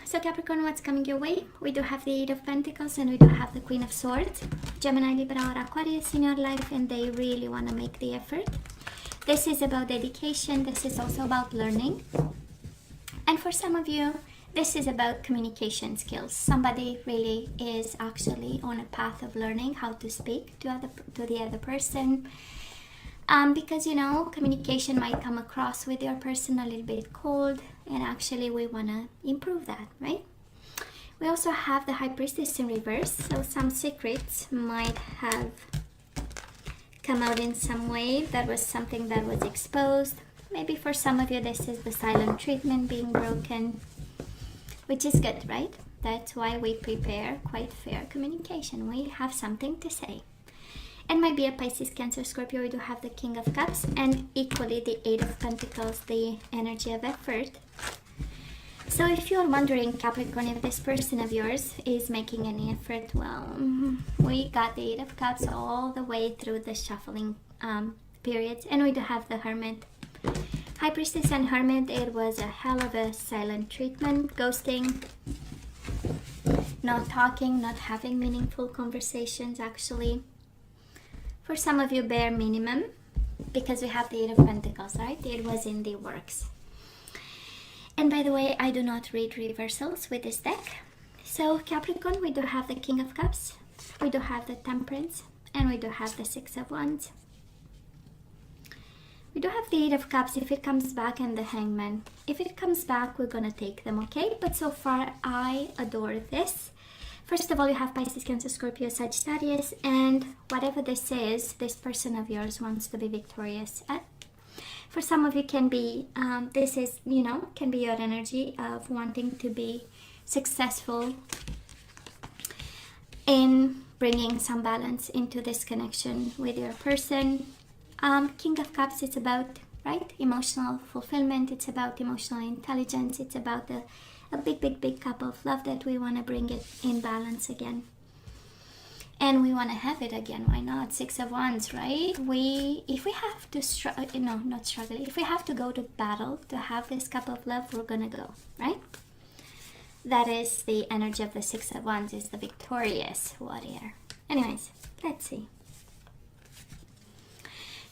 So Capricorn, what's coming your way? We do have the Eight of Pentacles and we do have the Queen of Swords. Gemini, Libra, or Aquarius in your life, and they really want to make the effort. This is about dedication. This is also about learning. And for some of you, this is about communication skills. Somebody really is actually on a path of learning how to speak to the other person. Because, you know, communication might come across with your person a little bit cold, and actually we want to improve that, right? We also have the High Priestess in reverse, so some secrets might have come out in some way. That was something that was exposed. Maybe for some of you this is the silent treatment being broken, which is good, right? That's why we prepare quite fair communication. We have something to say. And might be a Pisces, Cancer, Scorpio. We do have the King of Cups and equally the Eight of Pentacles, the energy of effort. So if you're wondering, Capricorn, if this person of yours is making any effort, well, we got the Eight of Cups all the way through the shuffling periods. And we do have the Hermit. High Priestess and Hermit, it was a hell of a silent treatment, ghosting, not talking, not having meaningful conversations actually. For some of you, bare minimum, because we have the Eight of Pentacles, right? It was in the works. And by the way, I do not read reversals with this deck. So Capricorn, we do have the King of Cups, we do have the Temperance, and we do have the Six of Wands. We do have the Eight of Cups if it comes back, and the Hangman. If it comes back, we're gonna take them, okay? But so far, I adore this. First of all, you have Pisces, Cancer, Scorpio, Sagittarius, and whatever this is, this person of yours wants to be victorious at. For some of you, can be, this is, you know, can be your energy of wanting to be successful in bringing some balance into this connection with your person. King of Cups, it's about, right, emotional fulfillment. It's about emotional intelligence. It's about a big cup of love that we want to bring it in balance again. And we want to have it again. Why not? Six of Wands, right? If we have to if we have to go to battle to have this cup of love, we're gonna go, right? That is the energy of the Six of Wands, is the victorious warrior. Anyways, let's see.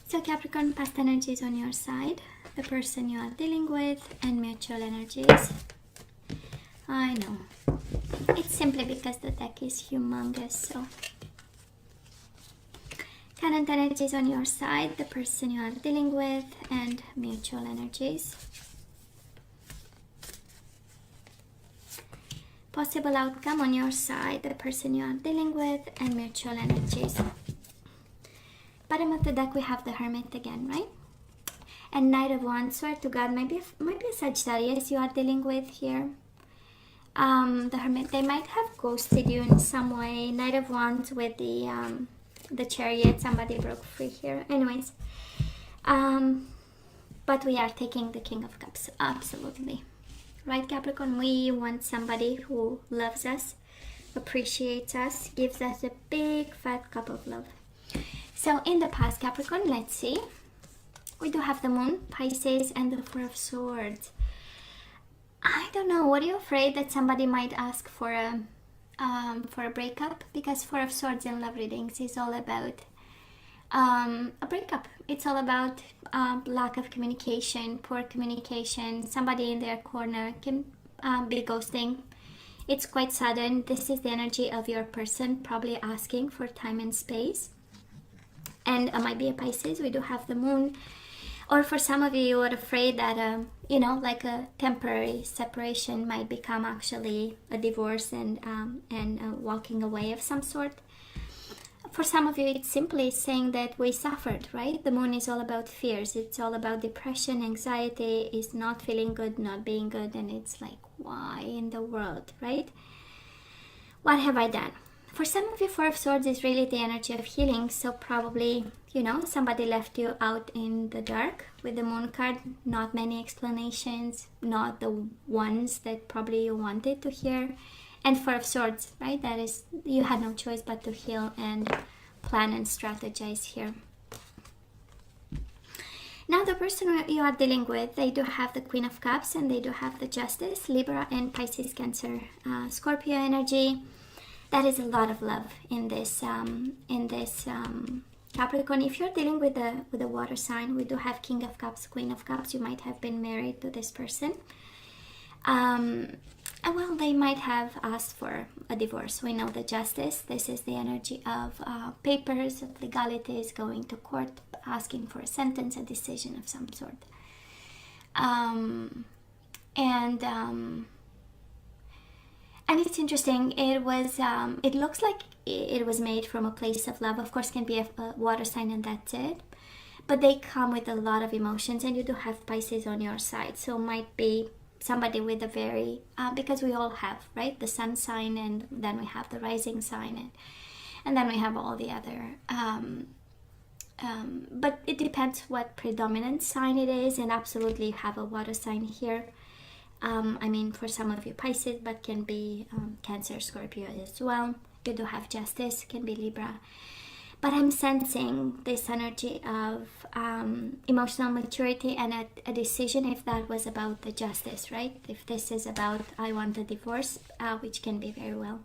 So Capricorn, past energies on your side, the person you are dealing with, and mutual energies. I know. It's simply because the deck is humongous, so. Current energies on your side, the person you are dealing with, and mutual energies. Possible outcome on your side, the person you are dealing with, and mutual energies. Bottom of the deck, we have the Hermit again, right? And Knight of Wands, swear to God, maybe a Sagittarius you are dealing with here. The Hermit, they might have ghosted you in some way. Knight of Wands with the Chariot, somebody broke free here. Anyways, but we are taking the King of Cups, absolutely. Right, Capricorn, we want somebody who loves us, appreciates us, gives us a big fat cup of love. So in the past, Capricorn, let's see. We do have the Moon, Pisces, and the Four of Swords. I don't know. What are you afraid that somebody might ask for a breakup? Because Four of Swords in love readings is all about a breakup. It's all about lack of communication, poor communication. Somebody in their corner can be ghosting. It's quite sudden. This is the energy of your person probably asking for time and space. And it might be a Pisces. We do have the Moon. Or for some of you, you are afraid that, you know, like a temporary separation might become actually a divorce and walking away of some sort. For some of you, it's simply saying that we suffered, right? The Moon is all about fears. It's all about depression, anxiety, is not feeling good, not being good. And it's like, why in the world, right? What have I done? For some of you, Four of Swords is really the energy of healing. So probably, you know, somebody left you out in the dark with the Moon card. Not many explanations, not the ones that probably you wanted to hear. And Four of Swords, right? That is, you had no choice but to heal and plan and strategize here. Now the person you are dealing with, they do have the Queen of Cups and they do have the Justice, Libra and Pisces, Cancer, Scorpio energy. That is a lot of love in this Capricorn. If you're dealing with a water sign, we do have King of Cups, Queen of Cups. You might have been married to this person. Well, they might have asked for a divorce. We know the Justice. This is the energy of papers, of legalities, going to court, asking for a sentence, a decision of some sort. And it's interesting. It was. It looks like it was made from a place of love. Of course, can be a water sign, and that's it. But they come with a lot of emotions, and you do have Pisces on your side, so might be somebody with a very because we all have, right, the sun sign, and then we have the rising sign, and then we have all the other but it depends what predominant sign it is, and absolutely you have a water sign here. I mean, for some of you Pisces, but can be Cancer, Scorpio as well. You do have Justice, can be Libra. But I'm sensing this energy of emotional maturity and a decision, if that was about the Justice, right? If this is about, I want a divorce, which can be very well.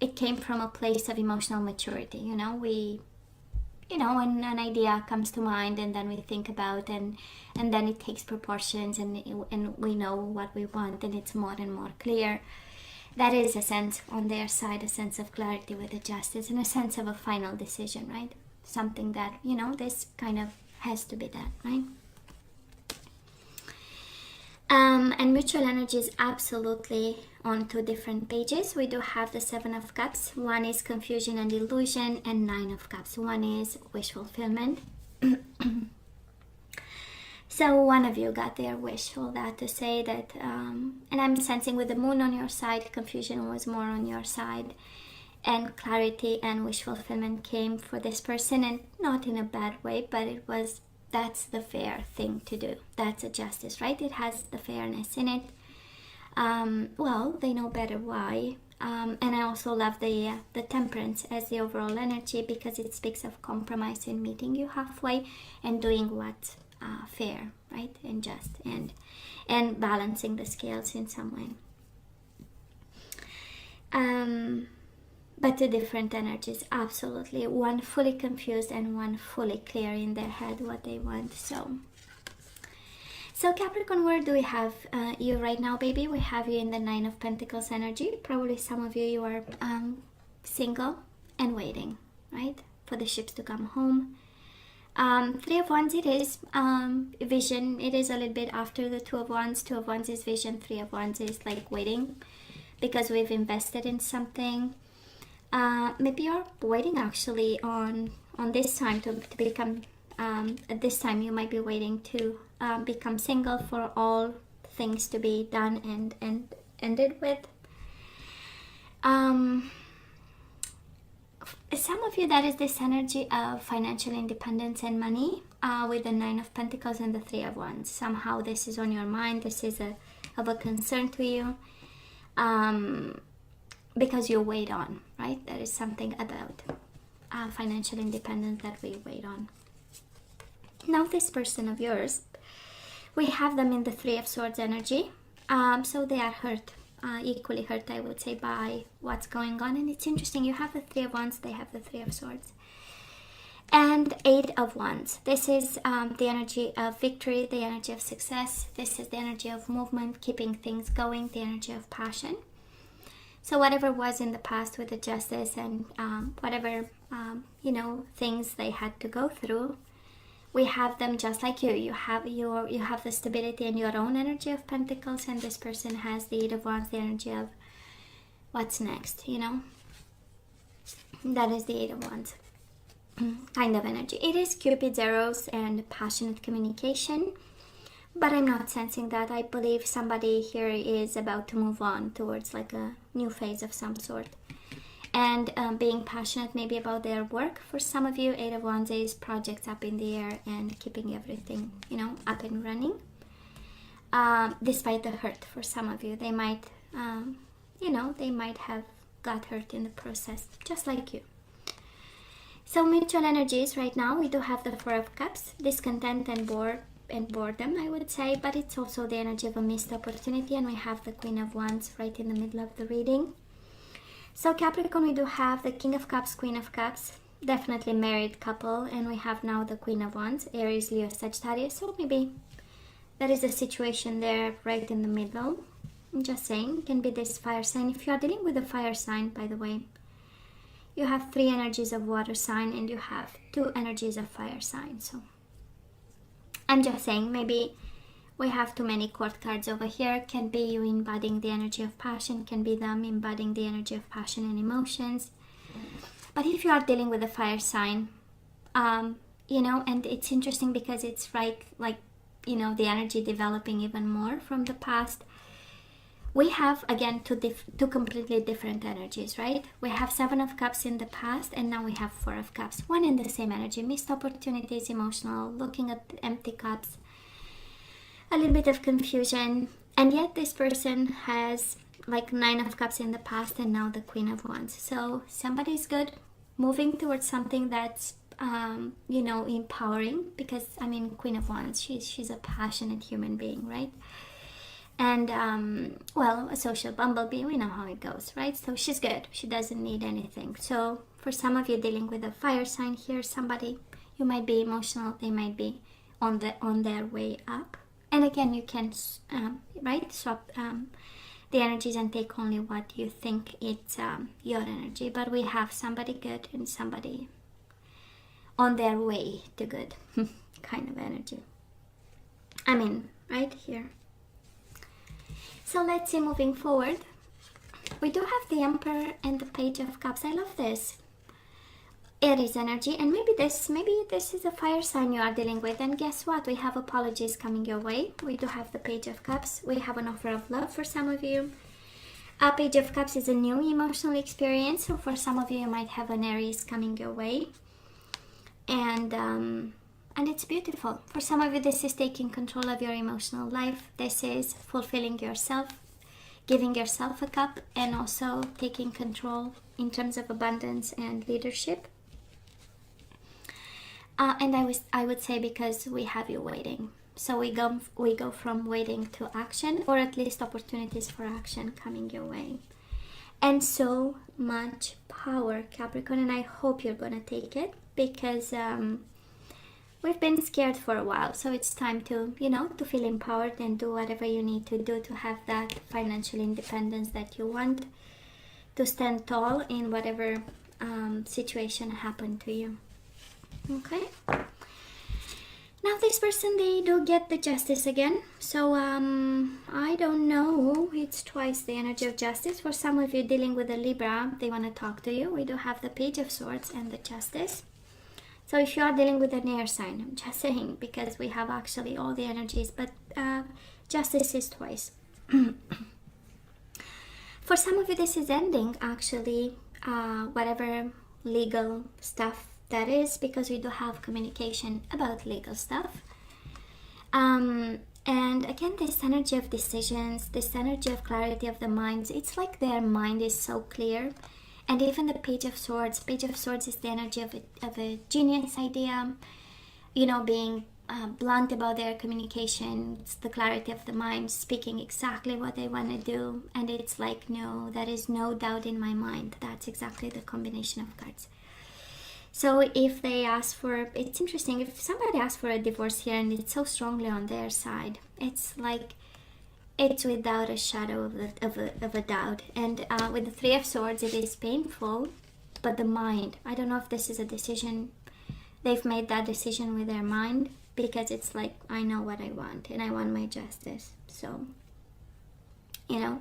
It came from a place of emotional maturity, you know. When an idea comes to mind, and then we think about, and then it takes proportions, and we know what we want, and it's more and more clear. That is a sense on their side, a sense of clarity with the Justice, and a sense of a final decision, right? Something that, this kind of has to be done, right? And mutual energy is absolutely on two different pages. We do have the Seven of Cups. One is confusion and illusion, and Nine of Cups. One is wish fulfillment. So one of you got their wish for that, to say that, and I'm sensing with the Moon on your side, confusion was more on your side, and clarity and wish fulfillment came for this person, and not in a bad way, but that's the fair thing to do. That's a Justice, right? It has the fairness in it. Well, they know better why. And I also love the Temperance as the overall energy, because it speaks of compromise and meeting you halfway and doing what's fair, right, and just, and balancing the scales in some way. But two different energies, absolutely. One fully confused and one fully clear in their head what they want. So Capricorn, where do we have you right now, baby? We have you in the Nine of Pentacles energy. Probably some of you are single and waiting, right, for the ships to come home. Three of Wands, it is vision. It is a little bit after the Two of Wands. Two of Wands is vision. Three of Wands is like waiting, because we've invested in something. Maybe you're waiting actually on this time to become, at this time you might be waiting to become single, for all things to be done and ended with. Some of you, that is this energy of financial independence and money, with the Nine of Pentacles and the Three of Wands. Somehow this is on your mind. This is of a concern to you, because you wait on, right? There is something about financial independence that we wait on. Now this person of yours, we have them in the Three of Swords energy. So they are hurt. Equally hurt, I would say, by what's going on. And it's interesting, you have the Three of Wands, they have the Three of Swords, and Eight of Wands. This is the energy of victory, the energy of success. This is the energy of movement, keeping things going, the energy of passion. So whatever was in the past with the Justice, and whatever things they had to go through, we have them just like you. You have the stability in your own energy of Pentacles, and this person has the Eight of Wands, the energy of what's next, That is the Eight of Wands kind of energy. It is Cupid's arrows and passionate communication, but I'm not sensing that. I believe somebody here is about to move on towards like a new phase of some sort. And being passionate maybe about their work. For some of you, Eight of Wands is projects up in the air and keeping everything, up and running. Despite the hurt, for some of you, they might, they might have got hurt in the process, just like you. So mutual energies right now, we do have the Four of Cups, discontent and boredom, I would say, but it's also the energy of a missed opportunity, and we have the Queen of Wands right in the middle of the reading. So Capricorn, we do have the King of Cups, Queen of Cups, definitely married couple, and we have now the Queen of Wands, Aries, Leo, Sagittarius. So maybe there is a situation there right in the middle. I'm just saying, can be this fire sign. If you are dealing with a fire sign, by the way, you have 3 energies of water sign and you have 2 energies of fire sign. So I'm just saying, maybe we have too many court cards over here. Can be you embodying the energy of passion, can be them embodying the energy of passion and emotions. But if you are dealing with a fire sign, you know, and it's interesting because it's right, like, you know, the energy developing even more from the past. We have, again, two completely different energies, right? We have 7 of Cups in the past, and now we have 4 of Cups. One and the same energy, missed opportunities, emotional, looking at empty cups, a little bit of confusion. And yet this person has like 9 of Cups in the past, and now the Queen of Wands. So somebody's good, moving towards something that's, you know, empowering. Because, I mean, Queen of Wands, she's a passionate human being, right? And, well, a social bumblebee, we know how it goes, right? So she's good. She doesn't need anything. So for some of you dealing with a fire sign here, somebody, you might be emotional. They might be on their way up. And again, you can, right, swap the energies and take only what you think it's your energy. But we have somebody good and somebody on their way to good kind of energy. I mean, right here. So let's see, moving forward, we do have the Emperor and the Page of Cups. I love this. Aries energy, and maybe this is a fire sign you are dealing with. And guess what? We have apologies coming your way. We do have the Page of Cups. We have an offer of love for some of you. A Page of Cups is a new emotional experience. So for some of you, you might have an Aries coming your way. And it's beautiful. For some of you, this is taking control of your emotional life. This is fulfilling yourself, giving yourself a cup, and also taking control in terms of abundance and leadership. And I would say, because we have you waiting. So we go from waiting to action, or at least opportunities for action coming your way. And so much power, Capricorn, and I hope you're going to take it, because we've been scared for a while. So it's time to, you know, to feel empowered and do whatever you need to do to have that financial independence that you want, to stand tall in whatever situation happened to you. Okay. Now this person, they do get the Justice again. So I don't know, it's twice the energy of Justice. For some of you dealing with a Libra, they want to talk to you. We do have the Page of Swords and the Justice. So if you are dealing with an air sign, I'm just saying, because we have actually all the energies, but Justice is twice. For some of you, this is ending, actually, whatever legal stuff that is, because we do have communication about legal stuff. And again, this energy of decisions, this energy of clarity of the minds, it's like their mind is so clear. And even the Page of Swords is the energy of a genius idea, you know, being blunt about their communication. It's the clarity of the mind, speaking exactly what they want to do. And it's like, no, there is no doubt in my mind. That's exactly the combination of cards. So if they ask for, it's interesting, if somebody asks for a divorce here and it's so strongly on their side, it's like, it's without a shadow of a doubt. And with the Three of Swords, it is painful, but the mind, I don't know if this is a decision, they've made that decision with their mind, because it's like, I know what I want, and I want my justice. So, you know,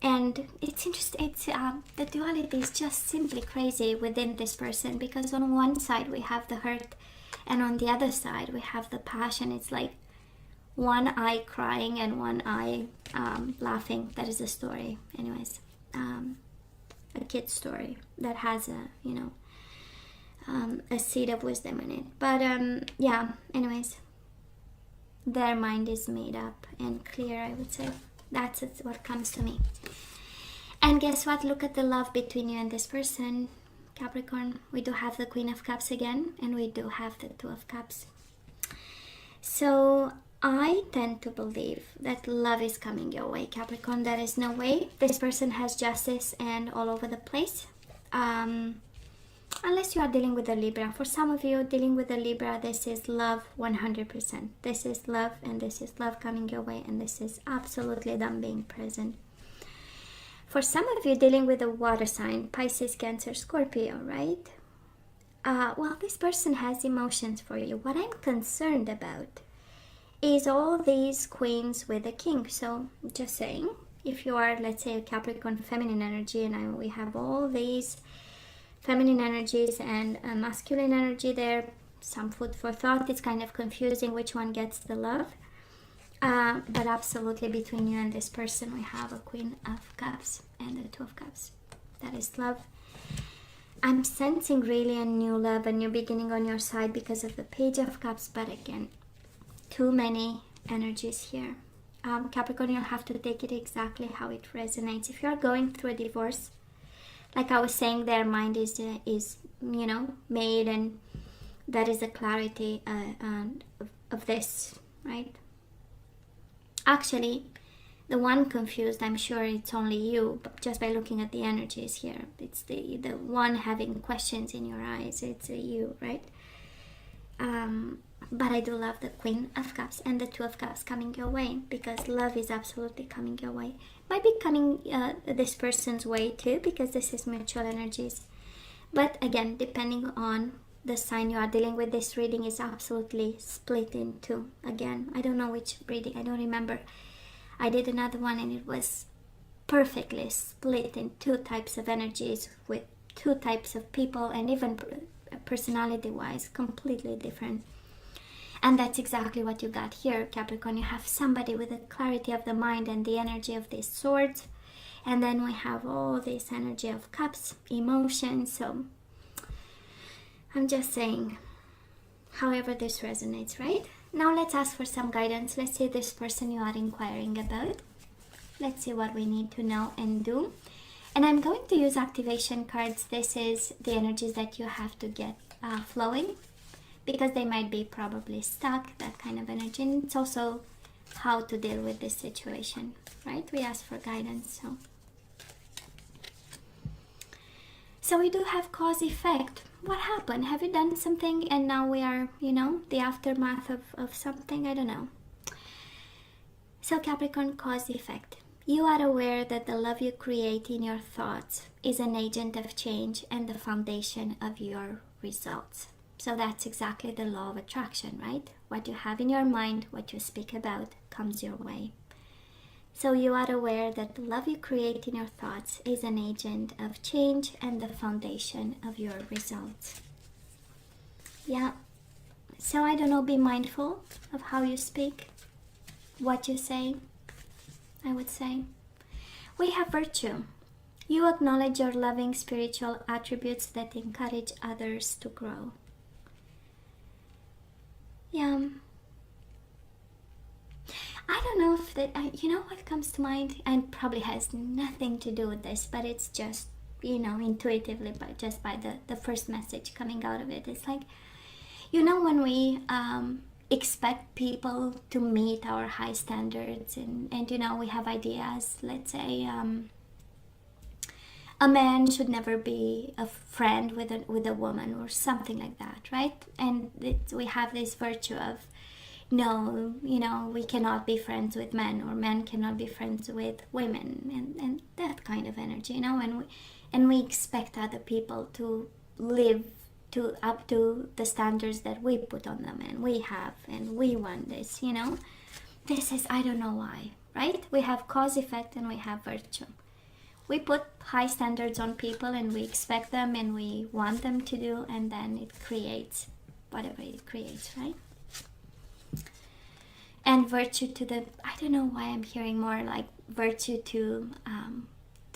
and it's interesting, it's the duality is just simply crazy within this person, because on one side we have the hurt, and on the other side we have the passion. It's like one eye crying and one eye laughing. That is a story, anyways, a kid's story that has a, you know, a seed of wisdom in it. But yeah, anyways, their mind is made up and clear, I would say. That's what comes to me. And guess what? Look at the love between you and this person, Capricorn, we do have the Queen of Cups again, and we do have the Two of Cups. So I tend to believe that love is coming your way, Capricorn. There is no way. This person has justice and all over the place. Unless you are dealing with a Libra. For some of you dealing with a Libra, this is love 100%. This is love, and this is love coming your way, and this is absolutely them being present. For some of you dealing with a water sign, Pisces, Cancer, Scorpio, right? Well, this person has emotions for you. What I'm concerned about is all these queens with a king. So just saying, if you are, let's say, a Capricorn feminine energy, and we have all these feminine energies and masculine energy there, some food for thought. It's kind of confusing which one gets the love. But absolutely between you and this person, we have a Queen of Cups and the Two of Cups. That is love. I'm sensing really a new love, a new beginning on your side because of the Page of Cups. But again, too many energies here. Capricorn, you'll have to take it exactly how it resonates. If you're going through a divorce, like I was saying, their mind is made, and that is the clarity of this, right? Actually, the one confused, I'm sure it's only you, but just by looking at the energies here, it's the one having questions in your eyes. It's you, right? But I do love the Queen of Cups and the Two of Cups coming your way, because love is absolutely coming your way. Might be coming this person's way too, because this is mutual energies. But again, depending on the sign you are dealing with, this reading is absolutely split in two. Again, I don't know which reading, I don't remember. I did another one and it was perfectly split in two types of energies with two types of people, and even personality wise completely different. And that's exactly what you got here, Capricorn. You have somebody with a clarity of the mind and the energy of these swords, and then we have all this energy of cups, emotions. So I'm just saying, however this resonates, right? Now let's ask for some guidance. Let's see this person you are inquiring about. Let's see what we need to know and do. And I'm going to use activation cards. This is the energies that you have to get flowing, because they might be probably stuck, that kind of energy. And it's also how to deal with this situation, right? We ask for guidance. So we do have cause effect. What happened? Have you done something and now we are, the aftermath of something? I don't know. So Capricorn, cause effect. You are aware that the love you create in your thoughts is an agent of change and the foundation of your results. So that's exactly the law of attraction, right? What you have in your mind, what you speak about, comes your way. So you are aware that the love you create in your thoughts is an agent of change and the foundation of your results. Yeah. So I don't know, be mindful of how you speak, what you say, I would say. We have virtue. You acknowledge your loving spiritual attributes that encourage others to grow. Yeah. I don't know if that, what comes to mind, and probably has nothing to do with this, but it's just, intuitively, but just by the first message coming out of it. It's like, when we expect people to meet our high standards, and we have ideas, let's say, a man should never be a friend with a woman or something like that, right? And we have this virtue of, no, we cannot be friends with men, or men cannot be friends with women, and that kind of energy, and we expect other people to live up to the standards that we put on them, and we have, and we want this, This is, I don't know why, right? We have cause effect and we have virtue. We put high standards on people and we expect them and we want them to do, and then it creates whatever it creates, right? And virtue to the, I don't know why I'm hearing more like virtue to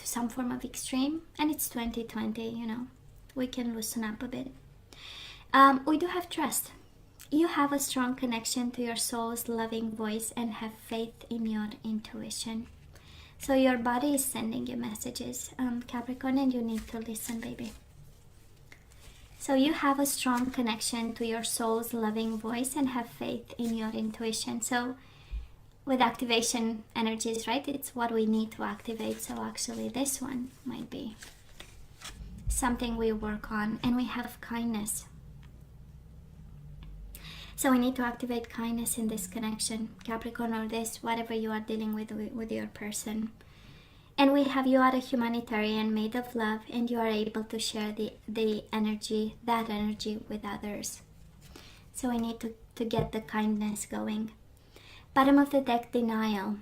some form of extreme. And it's 2020, we can loosen up a bit. We do have trust. You have a strong connection to your soul's loving voice and have faith in your intuition. So your body is sending you messages, Capricorn, and you need to listen, baby. So you have a strong connection to your soul's loving voice and have faith in your intuition. So with activation energies, right? It's what we need to activate. So actually this one might be something we work on. And we have kindness. So we need to activate kindness in this connection, Capricorn, or this, whatever you are dealing with your person. And we have, you are a humanitarian made of love, and you are able to share the energy, that energy with others. So we need to get the kindness going. Bottom of the deck, denial.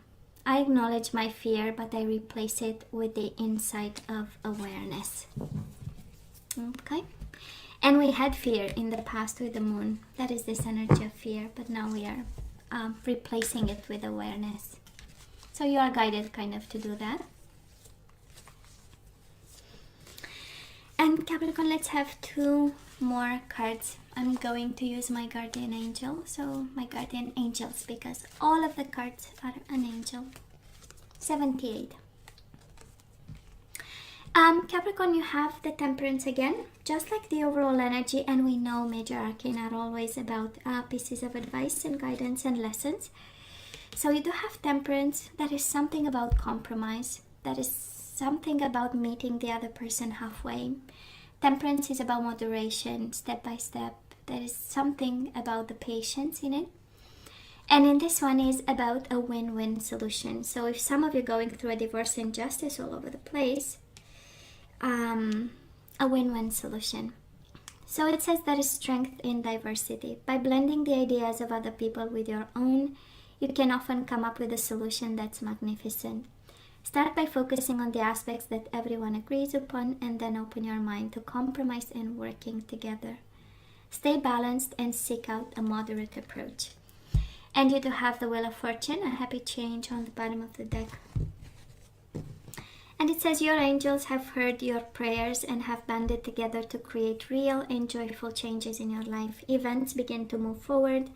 I acknowledge my fear, but I replace it with the insight of awareness. Okay. And we had fear in the past with the moon. That is this energy of fear, but now we are replacing it with awareness. So you are guided kind of to do that. And Capricorn, let's have 2 more cards. I'm going to use my guardian angel. So my guardian angels, because all of the cards are an angel. 78. Capricorn, you have the Temperance again, just like the overall energy, and we know major arcana are always about pieces of advice and guidance and lessons. So you do have Temperance. That is something about compromise. That is something about meeting the other person halfway. Temperance is about moderation, step by step. There is something about the patience in it. And in this one is about a win-win solution. So if some of you are going through a divorce and injustice all over the place, a win-win solution. So it says there is strength in diversity. By blending the ideas of other people with your own, you can often come up with a solution that's magnificent. Start by focusing on the aspects that everyone agrees upon, and then open your mind to compromise and working together. Stay balanced and seek out a moderate approach. And you do have the Wheel of Fortune, a happy change on the bottom of the deck. And it says your angels have heard your prayers and have banded together to create real and joyful changes in your life. Events begin to move forward,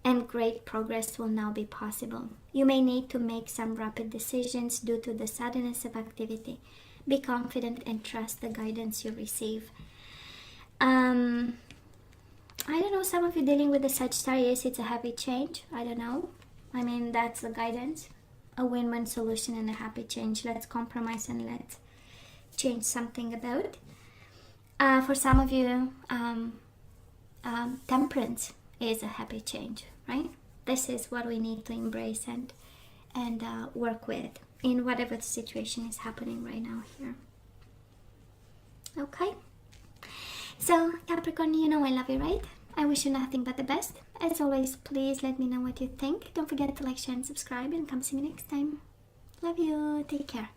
and great progress will now be possible. You may need to make some rapid decisions due to the suddenness of activity. Be confident and trust the guidance you receive. I don't know, some of you dealing with the Sagittarius, it's a happy change. I don't know. I mean, that's the guidance. A win-win solution and a happy change. Let's compromise and let's change something about. For some of you, Temperance is a happy change, right? This is what we need to embrace and work with in whatever the situation is happening right now here. Okay? So, Capricorn, you know I love you, right? I wish you nothing but the best. As always, please let me know what you think. Don't forget to like, share, and subscribe, and come see me next time. Love you. Take care.